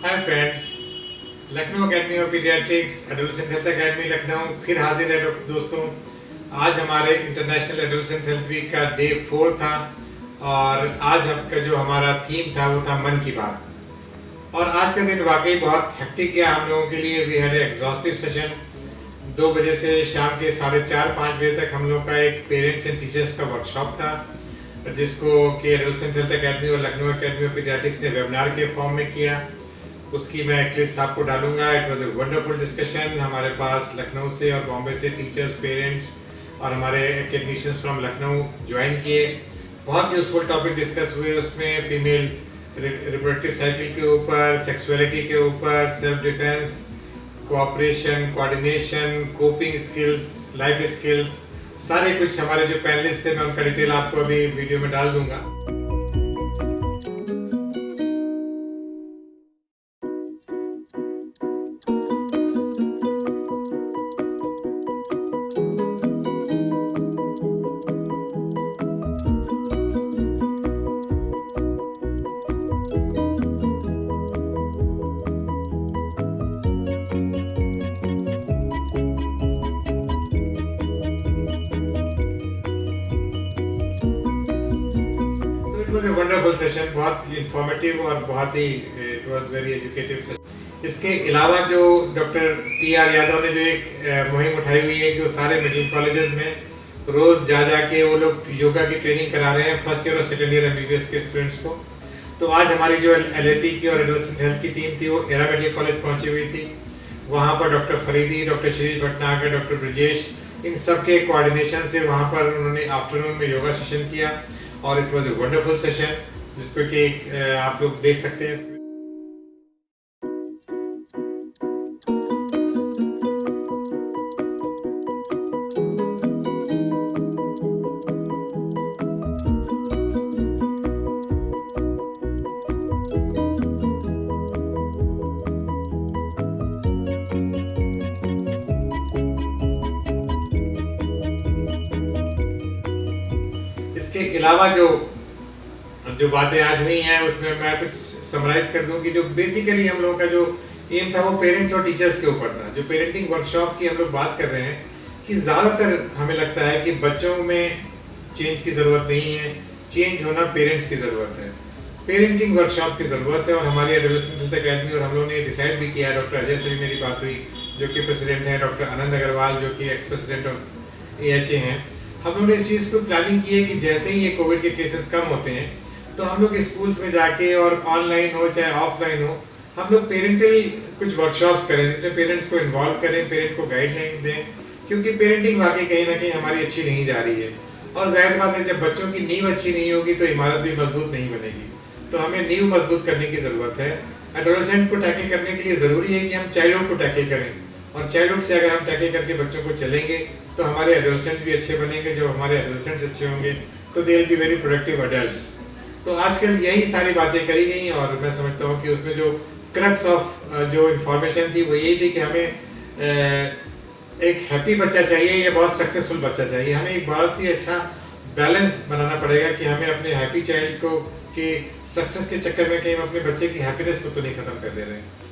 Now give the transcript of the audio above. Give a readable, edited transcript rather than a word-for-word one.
Hi friends, Lucknow academy of paediatrics adolescent health academy Lucknow फिर हाजिर है दोस्तों। आज हमारे इंटरनेशनल एडोलेसेंट हेल्थ वीक का डे 4 था और आज आपका जो हमारा थीम था वो था मन की बात। और आज का दिन वाकई बहुत हेक्टिक गया हम लोगों के लिए। We had exhaustive session. 2 बजे से शाम के 4:30-5 बजे तक हम लोग का एक पेरेंट्स एंड टीचर्स का वर्कशॉप था, जिसको कि एडोलेसेंट हेल्थ एकेडमी और लखनऊ एकेडमी ऑफ पीडियाट्रिक्स ने वेबिनार के फॉर्म में किया। उसकी मैं क्लिप्स आपको डालूंगा। It was a wonderful discussion. हमारे पास लखनऊ से और बॉम्बे से टीचर्स, पेरेंट्स और हमारे एकेडमिशियंस फ्रॉम लखनऊ ज्वाइन किए। बहुत यूजफुल टॉपिक डिस्कस हुए उसमें। फीमेल रिप्रोडक्टिव साइकिल के ऊपर, सेक्सुअलिटी के ऊपर, self defence, cooperation, coordination, coping skills, life skills, सारे कुछ हमारे जो पैनलिस्ट थे, मैं उनका डिटेल आपको अभी वीडियो में डाल दूंगा। It was a wonderful session, बहुत इंफॉर्मेटिव और बहुत ही it was very educative session. इसके अलावा जो डॉक्टर TR यादव ने जो एक मुहिम उठाई हुई है कि वो सारे मेडिकल कॉलेजेस में रोज जा के वो लोग योगा की ट्रेनिंग करा रहे हैं फर्स्ट ईयर और सेकंड ईयर MBBS के स्टूडेंट्स को। तो आज हमारी जो LAP की और एडोलेसेंट हेल्थ की टीम थी वो एरा मेडिकल कॉलेज पहुंची हुई थी। वहाँ पर doctor Faridi, doctor Shirish Bhatnagar, doctor Brajesh, इन सब के कोऑर्डिनेशन से वहाँ पर उन्होंने आफ्टरनून में योगा सेशन किया और it was a wonderful session, जिसको कि आप लोग देख सकते हैं। इसके अलावा जो बातें आज हुई हैं उसमें मैं कुछ समराइज कर दूं कि जो बेसिकली हम लोगों का जो एम था वो पेरेंट्स और टीचर्स के ऊपर था। जो पेरेंटिंग वर्कशॉप की हम लोग बात कर रहे हैं कि ज़्यादातर हमें लगता है कि बच्चों में चेंज की ज़रूरत नहीं है, चेंज होना पेरेंट्स की ज़रूरत है, पेरेंटिंग वर्कशॉप की ज़रूरत है। और हमारी एडोलेसेंट हेल्थ एकेडमी और हम लोगों ने डिसाइड भी किया, डॉक्टर अजय से भी मेरी बात हुई जो कि प्रेसिडेंट हैं, डॉक्टर आनंद अग्रवाल जो कि एक्स प्रेसिडेंट ऑफ AHA हैं। हम लोगों ने इस चीज़ को प्लानिंग की है कि जैसे ही ये कोविड के केसेस कम होते हैं तो हम लोग स्कूल्स में जाके, और ऑनलाइन हो चाहे ऑफलाइन हो, हम लोग पेरेंटल कुछ वर्कशॉप्स करें जिसमें पेरेंट्स को इन्वॉल्व करें, पेरेंट को गाइडलाइन दें, क्योंकि पेरेंटिंग वाकई कहीं ना कहीं हमारी अच्छी नहीं जा रही है। और जाहिर बात है, जब बच्चों की नींव अच्छी नहीं होगी तो इमारत भी मजबूत नहीं बनेगी। तो हमें नींव मजबूत करने की ज़रूरत है। एडोलेसेंट को टैकल करने के लिए ज़रूरी है कि हम चाइल्डहुड को टैकल करें, और चाइल्डहुड से अगर हम टैकल करके बच्चों को चलेंगे तो हमारे एडोलेसेंट भी अच्छे बनेंगे। जो हमारे एडोलेसेंट्स अच्छे होंगे तो they will be very productive adults. तो आजकल यही सारी बातें करी गई और मैं समझता हूँ कि उसमें जो क्रक्स ऑफ जो इन्फॉर्मेशन थी वो यही थी कि हमें एक हैप्पी बच्चा चाहिए या बहुत सक्सेसफुल बच्चा चाहिए। हमें एक बहुत ही अच्छा बैलेंस बनाना पड़ेगा कि हमें अपने हैप्पी चाइल्ड को के सक्सेस के चक्कर में कहीं हम अपने बच्चे की हैप्पीनेस को तो नहीं खत्म कर दे रहे हैं।